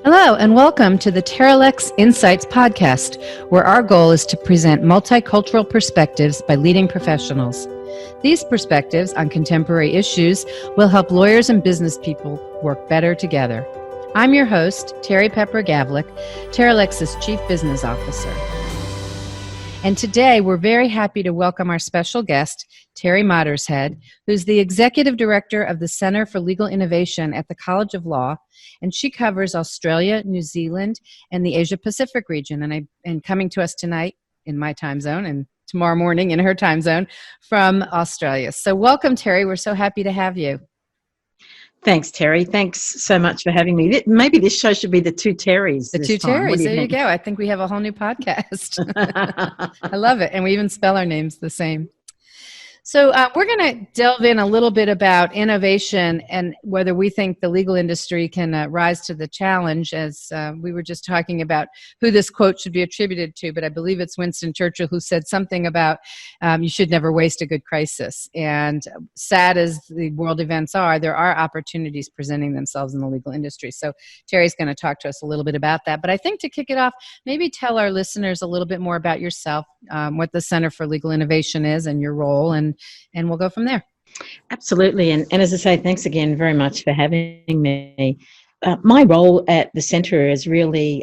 Hello, and welcome to the TerraLex Insights podcast, where our goal is to present multicultural perspectives by leading professionals. These perspectives on contemporary issues will help lawyers and business people work better together. I'm your host, Terri Gavlik, TerraLex's Chief Business Officer. And today, we're very happy to welcome our special guest, Terri Mottershead, who's the Executive Director of the Center for Legal Innovation at the College of Law, and she covers Australia, New Zealand, and the Asia-Pacific region, and coming to us tonight in my time zone and tomorrow morning in her time zone from Australia. So welcome, Terri. We're so happy to have you. Thanks, Terri. Thanks so much for having me. Maybe this show should be the two Terrys. The two Terrys. There you go. I think we have a whole new podcast. I love it. And we even spell our names the same. So we're going to delve in a little bit about innovation and whether we think the legal industry can rise to the challenge, as we were just talking about who this quote should be attributed to, but I believe it's Winston Churchill who said something about you should never waste a good crisis. And sad as the world events are, there are opportunities presenting themselves in the legal industry. So Terri's going to talk to us a little bit about that. But I think to kick it off, maybe tell our listeners a little bit more about yourself, what the Center for Legal Innovation is and your role, and we'll go from there. Absolutely. And as I say, thanks again very much for having me. My role at the Centre is really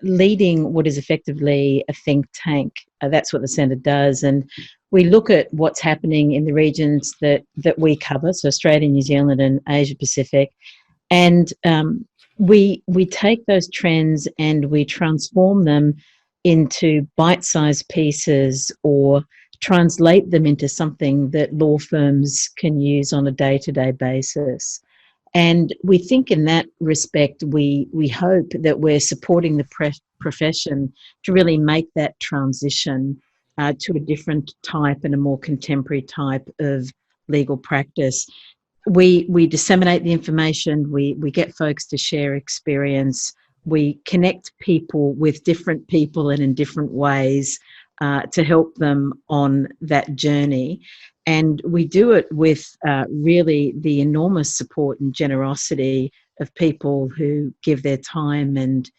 leading what is effectively a think tank. That's what the Centre does. And we look at what's happening in the regions that we cover, so Australia, New Zealand and Asia Pacific. And we take those trends and we transform them into bite-sized pieces or translate them into something that law firms can use on a day-to-day basis. And we think in that respect, we hope that we're supporting the profession to really make that transition to a different type and a more contemporary type of legal practice. We disseminate the information, we get folks to share experience, we connect people with different people and in different ways to help them on that journey. And we do it with really the enormous support and generosity of people who give their time and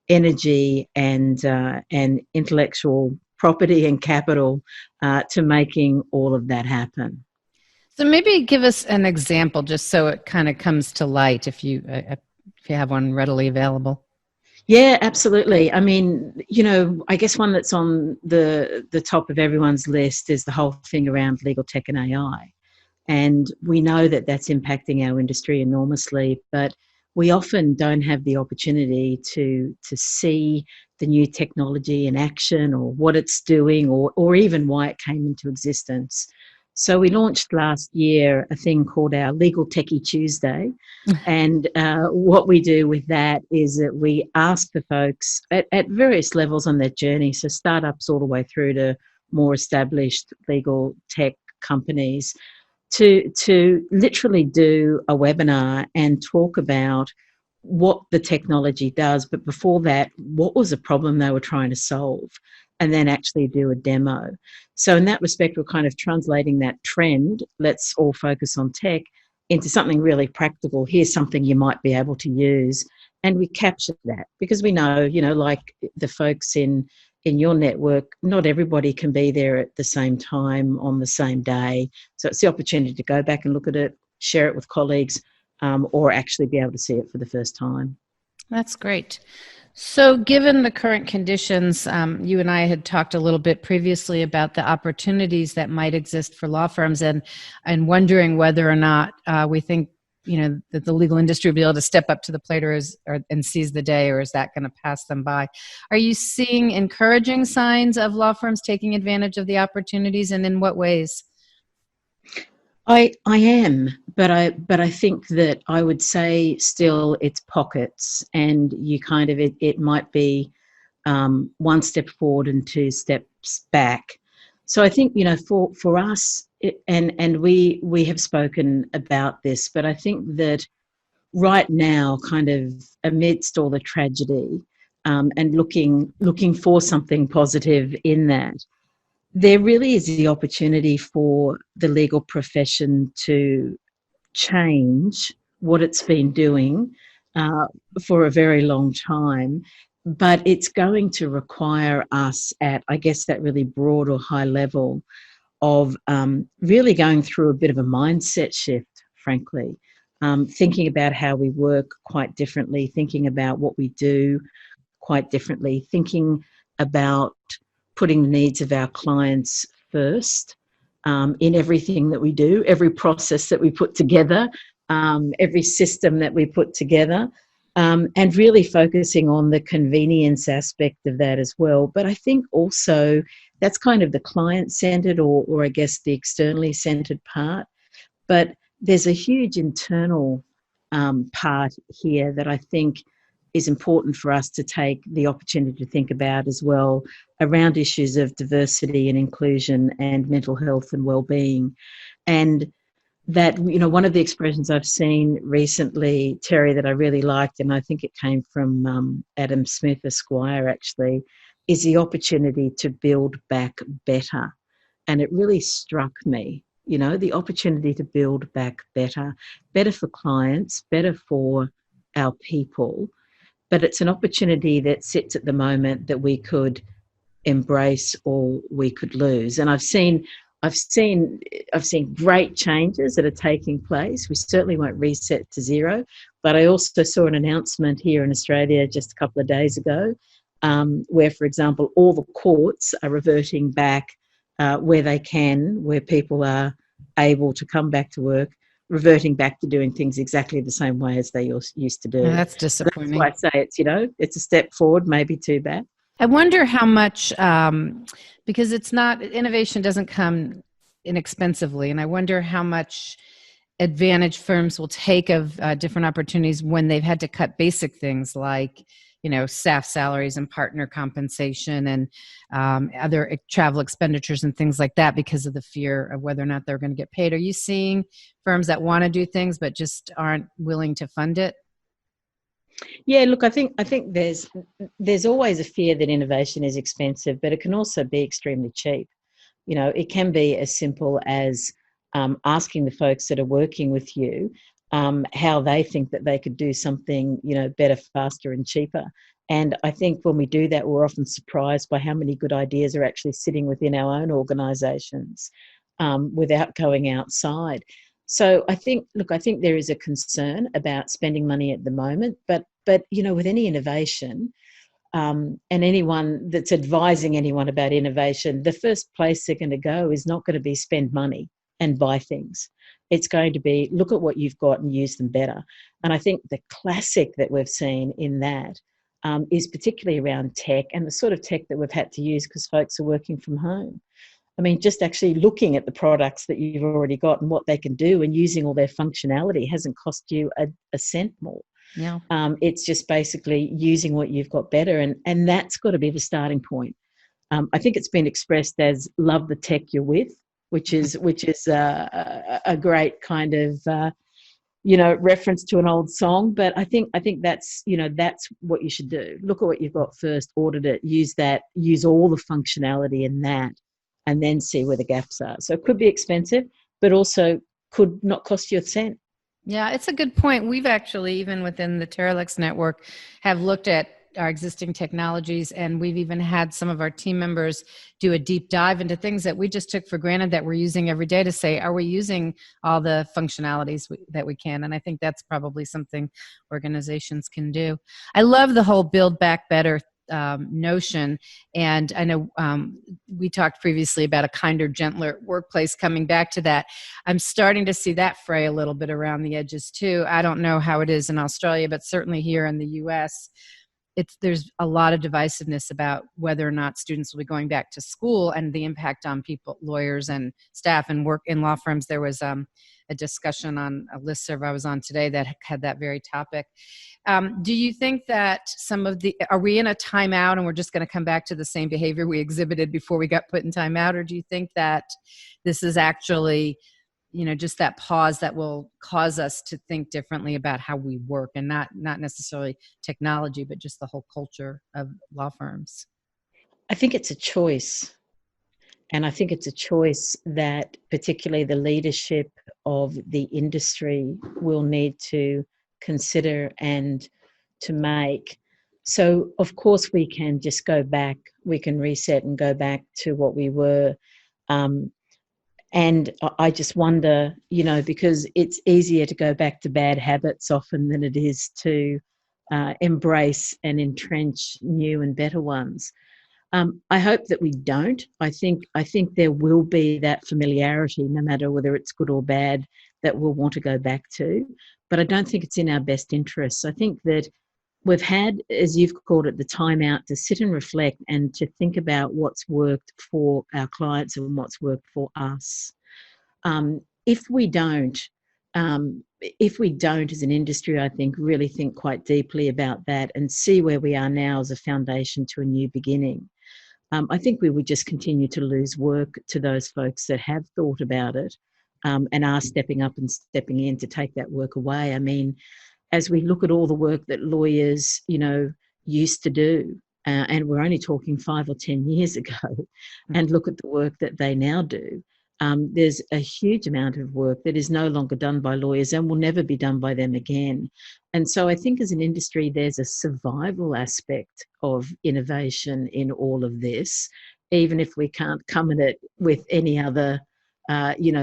energy and intellectual property and capital to making all of that happen. So maybe give us an example just so it kind of comes to light if you have one readily available. Yeah, absolutely. I mean, I guess one that's on the top of everyone's list is the whole thing around legal tech and AI. And we know that that's impacting our industry enormously, but we often don't have the opportunity to see the new technology in action or what it's doing or even why it came into existence. So we launched last year a thing called our Legal Techie Tuesday. And what we do with that is that we ask the folks at various levels on their journey, so startups all the way through to more established legal tech companies, to literally do a webinar and talk about what the technology does. But before that, what was the problem they were trying to solve? And then actually do a demo. So in that respect, we're kind of translating that trend, let's all focus on tech, into something really practical. Here's something you might be able to use. And we capture that because we know, like the folks in your network, not everybody can be there at the same time on the same day. So it's the opportunity to go back and look at it, share it with colleagues, or actually be able to see it for the first time. That's great. So given the current conditions, you and I had talked a little bit previously about the opportunities that might exist for law firms and wondering whether or not we think, that the legal industry will be able to step up to the plate and seize the day, or is that going to pass them by? Are you seeing encouraging signs of law firms taking advantage of the opportunities, and in what ways? I am, but I think that I would say still it's pockets, and you kind of it might be one step forward and two steps back. So I think for us, and we have spoken about this, but I think that right now, kind of amidst all the tragedy, and looking for something positive in that, there really is the opportunity for the legal profession to change what it's been doing uh, for a very long time. But it's going to require us at, I guess, that really broad or high level of really going through a bit of a mindset shift, frankly, thinking about how we work quite differently, thinking about what we do quite differently, thinking about putting the needs of our clients first in everything that we do, every process that we put together, every system that we put together, and really focusing on the convenience aspect of that as well. But I think also that's kind of the client-centered or I guess the externally centered part. But there's a huge internal part here that I think is important for us to take the opportunity to think about as well, around issues of diversity and inclusion and mental health and well-being. And that, you know, one of the expressions I've seen recently, Terry, that I really liked, and I think it came from Adam Smith Esquire actually, is the opportunity to build back better. And it really struck me, you know, the opportunity to build back better, better for clients, better for our people. But it's an opportunity that sits at the moment that we could embrace or we could lose. And I've seen great changes that are taking place. We certainly won't reset to zero, but I also saw an announcement here in Australia just a couple of days ago, where, for example, all the courts are reverting back where they can, where people are able to come back to work, reverting back to doing things exactly the same way as they used to do. Oh, that's disappointing. That's why I say it's, you know, it's a step forward, maybe too bad. I wonder how much, because it's not, innovation doesn't come inexpensively, and I wonder how much advantage firms will take of different opportunities when they've had to cut basic things like, you know, staff salaries and partner compensation and other travel expenditures and things like that because of the fear of whether or not they're going to get paid. Are you seeing firms that want to do things but just aren't willing to fund it? Yeah, look, I think there's always a fear that innovation is expensive, but it can also be extremely cheap. You know, it can be as simple as asking the folks that are working with you how they think that they could do something, you know, better, faster, and cheaper. And I think when we do that, we're often surprised by how many good ideas are actually sitting within our own organisations without going outside. So I think there is a concern about spending money at the moment, but you know, with any innovation, and anyone that's advising anyone about innovation, the first place they're going to go is not going to be spend money and buy things. It's going to be look at what you've got and use them better. And I think the classic that we've seen in that is particularly around tech and the sort of tech that we've had to use because folks are working from home. I mean, just actually looking at the products that you've already got and what they can do and using all their functionality hasn't cost you a cent more. Yeah. It's just basically using what you've got better. And that's got to be the starting point. I think it's been expressed as love the tech you're with, which is a great kind of, you know, reference to an old song. But I think that's, you know, that's what you should do. Look at what you've got first, audit it, use all the functionality in that, and then see where the gaps are. So it could be expensive, but also could not cost you a cent. Yeah, it's a good point. We've actually, even within the TerraLex network, have looked at our existing technologies, and we've even had some of our team members do a deep dive into things that we just took for granted that we're using every day to say, are we using all the functionalities that we can? And I think that's probably something organizations can do. I love the whole build back better notion. And I know we talked previously about a kinder, gentler workplace, coming back to that. I'm starting to see that fray a little bit around the edges too. I don't know how it is in Australia, but certainly here in the US, there's a lot of divisiveness about whether or not students will be going back to school and the impact on people, lawyers and staff and work in law firms. There was a discussion on a listserv I was on today that had that very topic. Do you think that are we in a timeout and we're just going to come back to the same behavior we exhibited before we got put in timeout? Or do you think that this is actually, you know, just that pause that will cause us to think differently about how we work, and not necessarily technology, but just the whole culture of law firms? I think it's a choice. And I think it's a choice that particularly the leadership of the industry will need to consider and to make. So, of course, we can just go back, we can reset and go back to what we were. And I just wonder, because it's easier to go back to bad habits often than it is to embrace and entrench new and better ones. I hope that we don't. I think there will be that familiarity, no matter whether it's good or bad, that we'll want to go back to. But I don't think it's in our best interests. I think that we've had, as you've called it, the time out to sit and reflect and to think about what's worked for our clients and what's worked for us. If we don't as an industry, I think, really think quite deeply about that and see where we are now as a foundation to a new beginning, I think we would just continue to lose work to those folks that have thought about it and are stepping up and stepping in to take that work away. I mean, as we look at all the work that lawyers, used to do, and we're only talking 5 or 10 years ago, and look at the work that they now do, there's a huge amount of work that is no longer done by lawyers and will never be done by them again. And so I think as an industry, there's a survival aspect of innovation in all of this, even if we can't come at it with any other,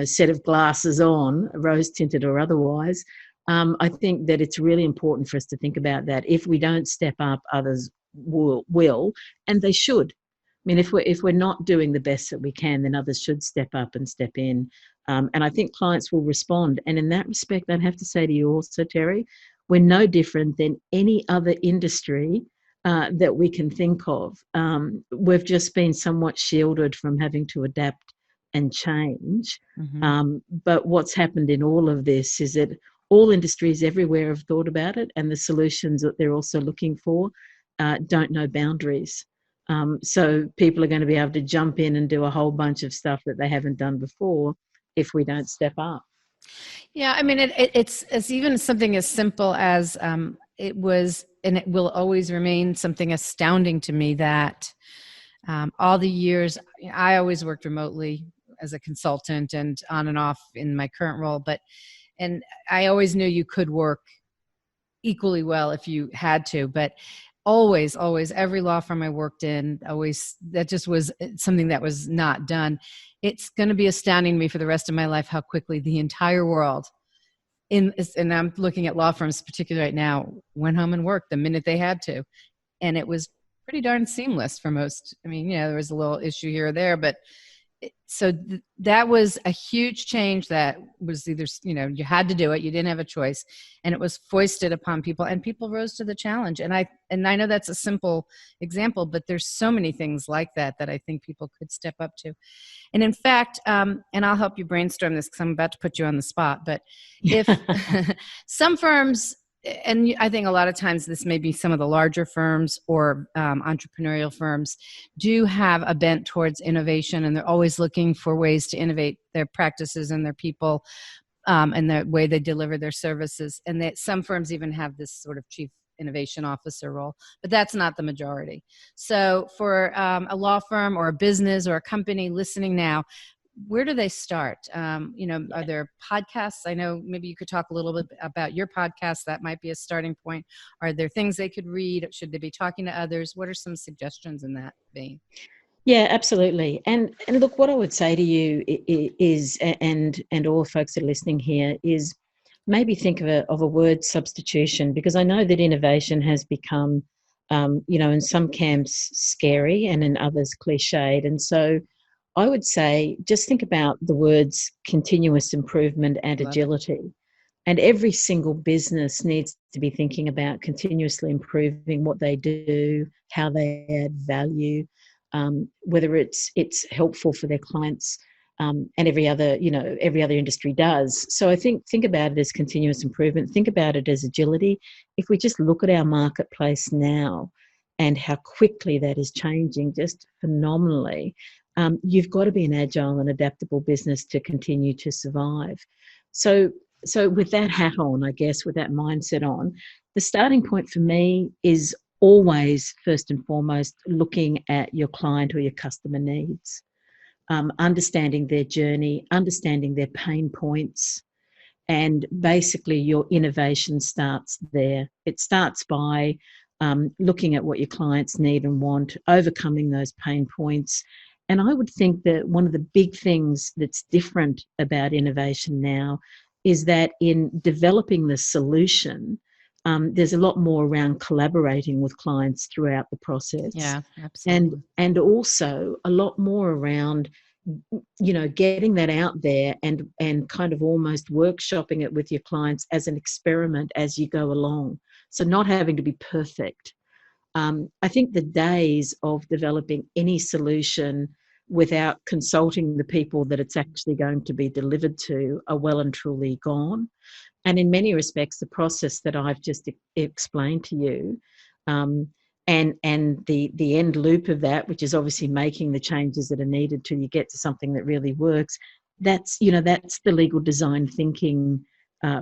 set of glasses on, rose-tinted or otherwise. I think that it's really important for us to think about that. If we don't step up, others will, and they should. I mean, if we're not doing the best that we can, then others should step up and step in. And I think clients will respond. And in that respect, I'd have to say to you also, Terri, we're no different than any other industry that we can think of. We've just been somewhat shielded from having to adapt and change. Mm-hmm. But what's happened in all of this is that all industries everywhere have thought about it, and the solutions that they're also looking for don't know boundaries. So people are going to be able to jump in and do a whole bunch of stuff that they haven't done before if we don't step up. Yeah, I mean, it's even something as simple as it was, and it will always remain something astounding to me that all the years, I always worked remotely as a consultant and on and off in my current role, and I always knew you could work equally well if you had to, but always, every law firm I worked in, that just was something that was not done. It's going to be astounding to me for the rest of my life how quickly the entire world, and I'm looking at law firms particularly right now, went home and worked the minute they had to. And it was pretty darn seamless for most. I mean, there was a little issue here or there, but that was a huge change that was either, you had to do it, you didn't have a choice, and it was foisted upon people, and people rose to the challenge. And I know that's a simple example, but there's so many things like that I think people could step up to. And in fact, and I'll help you brainstorm this because I'm about to put you on the spot, but if some firms, and I think a lot of times this may be some of the larger firms or entrepreneurial firms, do have a bent towards innovation, and they're always looking for ways to innovate their practices and their people and the way they deliver their services. And that some firms even have this sort of chief innovation officer role, but that's not the majority. So for a law firm or a business or a company listening now, where do they start? Are there podcasts? I know maybe you could talk a little bit about your podcast. That might be a starting point. Are there things they could read? Should they be talking to others? What are some suggestions in that vein? Yeah, absolutely. And look, what I would say to you is, and all folks that are listening here, is maybe think of a word substitution, because I know that innovation has become, in some camps scary and in others cliched. And so I would say just think about the words continuous improvement and agility. And every single business needs to be thinking about continuously improving what they do, how they add value, whether it's helpful for their clients, and every other industry does. So I think about it as continuous improvement. Think about it as agility. If we just look at our marketplace now and how quickly that is changing, just phenomenally, you've got to be an agile and adaptable business to continue to survive. So with that hat on, I guess, with that mindset on, the starting point for me is always, first and foremost, looking at your client or your customer needs, understanding their journey, understanding their pain points, And basically your innovation starts there. It starts by looking at what your clients need and want, overcoming those pain points. And I would think that one of the big things that's different about innovation now is that in developing the solution, there's a lot more around collaborating with clients throughout the process. Yeah, absolutely. And also a lot more around, getting that out there and kind of almost workshopping it with your clients as an experiment as you go along. So not having to be perfect. I think the days of developing any solution without consulting the people that it's actually going to be delivered to are well and truly gone. And in many respects, the process that I've just explained to you, and the end loop of that, which is obviously making the changes that are needed till you get to something that really works, that's the legal design thinking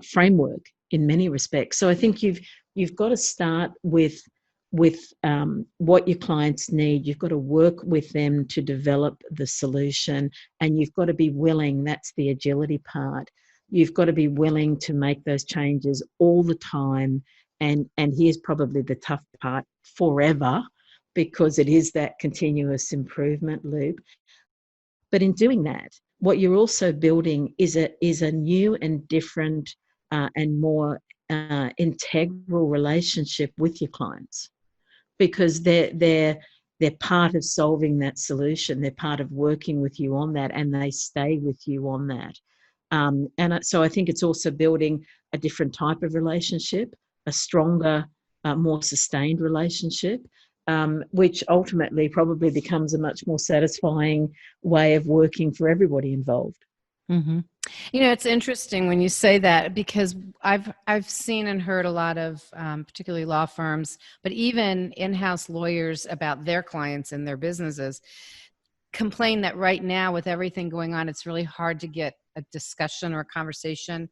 framework in many respects. So I think you've got to start with what your clients need. You've got to work with them to develop the solution, and you've got to be willing. That's the agility part. You've got to be willing to make those changes all the time. And here's probably the tough part: forever, because it is that continuous improvement loop. But in doing that, what you're also building is a new and different and more integral relationship with your clients, because they're part of solving that solution. They're part of working with you on that, and they stay with you on that. And so I think it's also building a different type of relationship, a stronger, more sustained relationship, which ultimately probably becomes a much more satisfying way of working for everybody involved. Mm-hmm. It's interesting when you say that, because I've seen and heard a lot of, particularly law firms, but even in-house lawyers about their clients and their businesses, complain that right now with everything going on, it's really hard to get a discussion or a conversation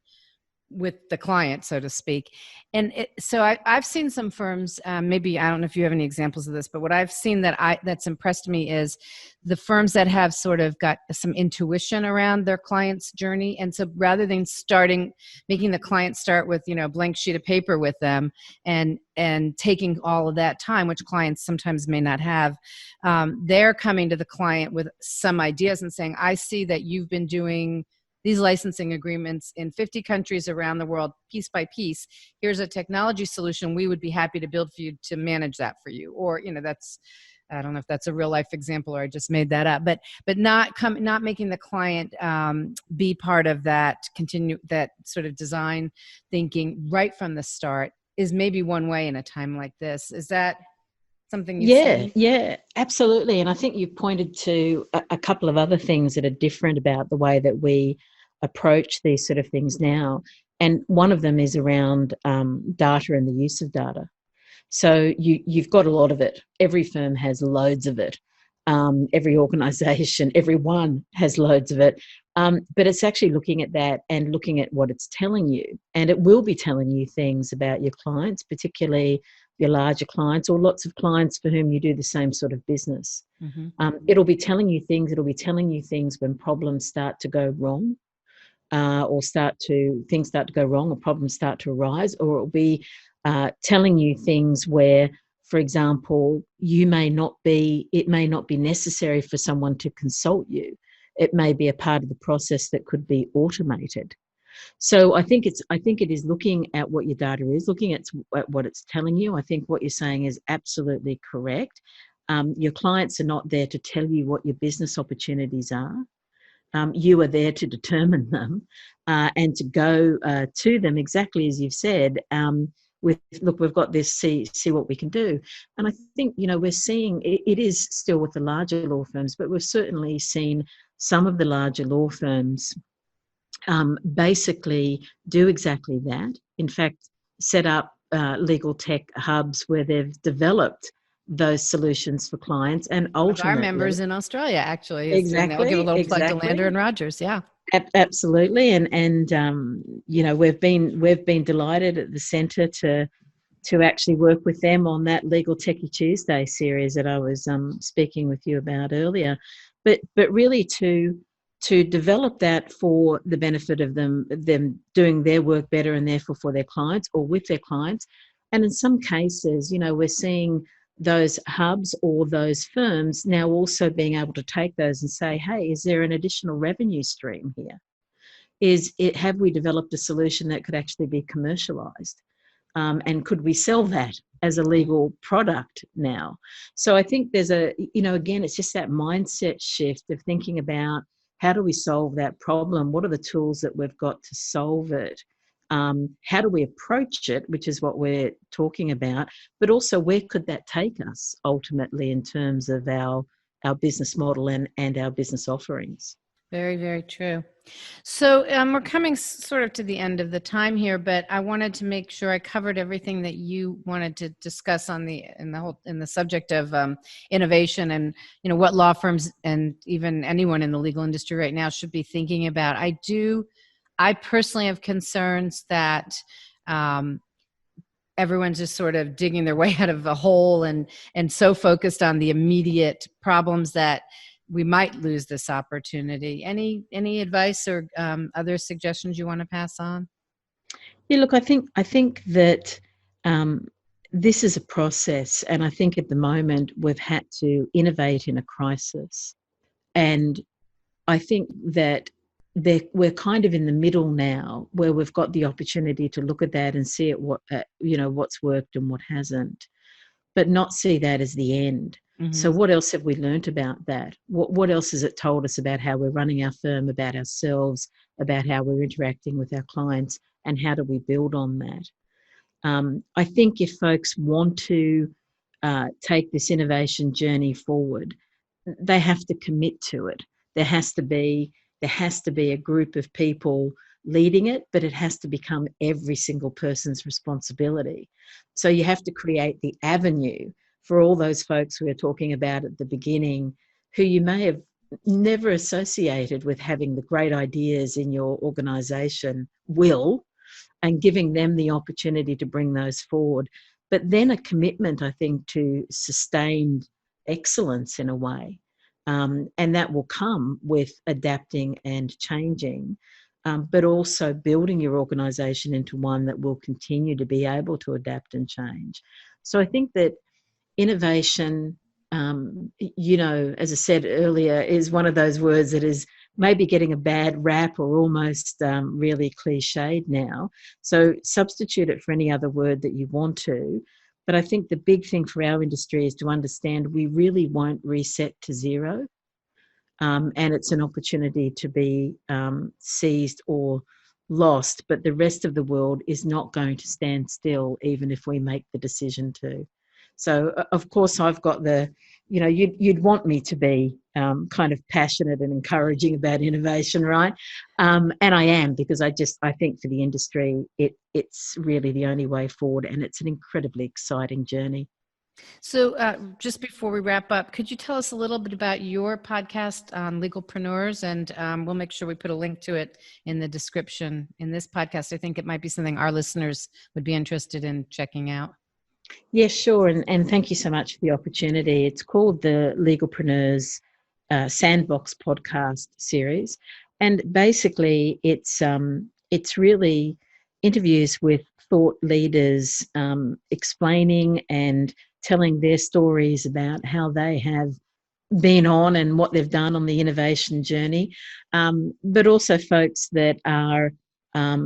with the client, so to speak. And so I've seen some firms, maybe, I don't know if you have any examples of this, but what I've seen that's impressed me is the firms that have sort of got some intuition around their client's journey. And so rather than making the client start with, a blank sheet of paper with them and taking all of that time, which clients sometimes may not have, they're coming to the client with some ideas and saying, I see that you've been doing these licensing agreements in 50 countries around the world, piece by piece. Here's a technology solution we would be happy to build for you to manage that for you. Or, that's, I don't know if that's a real life example or I just made that up, but not making the client be part of that sort of design thinking right from the start is maybe one way in a time like this. Is that something you've seen? Yeah, absolutely. And I think you've pointed to a couple of other things that are different about the way that we approach these sort of things now. And one of them is around data and the use of data. So you've got a lot of it. Every firm has loads of it. Every organisation, everyone has loads of it. But it's actually looking at that and looking at what it's telling you. And it will be telling you things about your clients, particularly your larger clients or lots of clients for whom you do the same sort of business. Mm-hmm. It'll be telling you things. It'll be telling you things when problems start to go wrong. Things start to go wrong or problems start to arise, or it'll be telling you things where, for example, it may not be necessary for someone to consult you. It may be a part of the process that could be automated. So I think it is looking at what your data is, looking at what it's telling you. I think what you're saying is absolutely correct. Your clients are not there to tell you what your business opportunities are. You are there to determine them and to go to them exactly as you've said. Look, we've got this. See what we can do. And I think we're seeing it is still with the larger law firms, but we've certainly seen some of the larger law firms basically do exactly that. In fact, set up legal tech hubs where they've developed those solutions for clients, and ultimately, our members in Australia actually exactly. We'll give a little plug to Lander and Rogers, yeah. Absolutely, and we've been delighted at the centre to actually work with them on that Legal Techie Tuesday series that I was speaking with you about earlier, but really to to develop that for the benefit of them doing their work better and therefore for their clients or with their clients. And in some cases, we're seeing those hubs or those firms now also being able to take those and say, hey, is there an additional revenue stream here? Have we developed a solution that could actually be commercialized? And could we sell that as a legal product now? So I think there's again, it's just that mindset shift of thinking about how do we solve that problem? What are the tools that we've got to solve it? How do we approach it, which is what we're talking about, but also where could that take us ultimately in terms of our business model and our business offerings? Very, very true. So we're coming sort of to the end of the time here, but I wanted to make sure I covered everything that you wanted to discuss in the subject of innovation and what law firms and even anyone in the legal industry right now should be thinking about. I personally have concerns that everyone's just sort of digging their way out of a hole and so focused on the immediate problems that we might lose this opportunity. Any advice or other suggestions you want to pass on? Yeah, look, I think that this is a process, and I think at the moment we've had to innovate in a crisis, and I think that we're kind of in the middle now, where we've got the opportunity to look at that and see what's worked and what hasn't, but not see that as the end. Mm-hmm. So what else have we learnt about that? What else has it told us about how we're running our firm, about ourselves, about how we're interacting with our clients, and how do we build on that? I think if folks want to take this innovation journey forward, they have to commit to it. There has to be a group of people leading it, but it has to become every single person's responsibility. So you have to create the avenue for all those folks we were talking about at the beginning, who you may have never associated with having the great ideas in your organisation and giving them the opportunity to bring those forward. But then a commitment, I think, to sustained excellence in a way. And that will come with adapting and changing, but also building your organisation into one that will continue to be able to adapt and change. So I think that innovation, as I said earlier, is one of those words that is maybe getting a bad rap or almost really cliched now. So substitute it for any other word that you want to. But I think the big thing for our industry is to understand we really won't reset to zero. And it's an opportunity to be seized or lost. But the rest of the world is not going to stand still, even if we make the decision to. So, of course, I've got you'd want me to be kind of passionate and encouraging about innovation, right? And I am, because I think for the industry, it's really the only way forward, and it's an incredibly exciting journey. So just before we wrap up, could you tell us a little bit about your podcast on Legalpreneurs? And we'll make sure we put a link to it in the description in this podcast. I think it might be something our listeners would be interested in checking out. Yeah, sure. And thank you so much for the opportunity. It's called the Legalpreneurs Sandbox Podcast series. And basically it's really interviews with thought leaders explaining and telling their stories about how they have been on and what they've done on the innovation journey, but also folks that are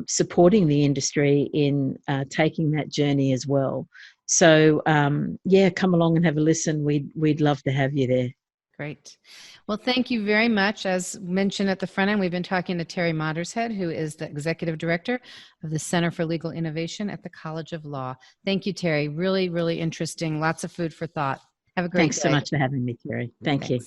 supporting the industry in taking that journey as well. So, come along and have a listen. We'd love to have you there. Great. Well, thank you very much. As mentioned at the front end, we've been talking to Terri Mottershead, who is the Executive Director of the Center for Legal Innovation at the College of Law. Thank you, Terri. Really, really interesting. Lots of food for thought. Have a great day. Thanks so much for having me, Terri. Thank you.